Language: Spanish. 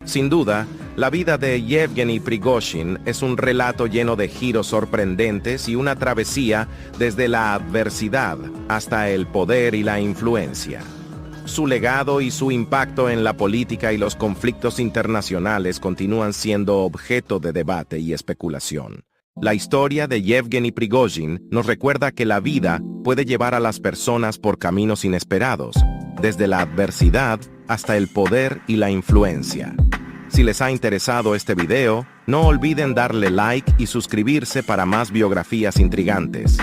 Sin duda, la vida de Yevgeny Prigozhin es un relato lleno de giros sorprendentes y una travesía desde la adversidad hasta el poder y la influencia. Su legado y su impacto en la política y los conflictos internacionales continúan siendo objeto de debate y especulación. La historia de Yevgeny Prigozhin nos recuerda que la vida puede llevar a las personas por caminos inesperados, desde la adversidad hasta el poder y la influencia. Si les ha interesado este video, no olviden darle like y suscribirse para más biografías intrigantes.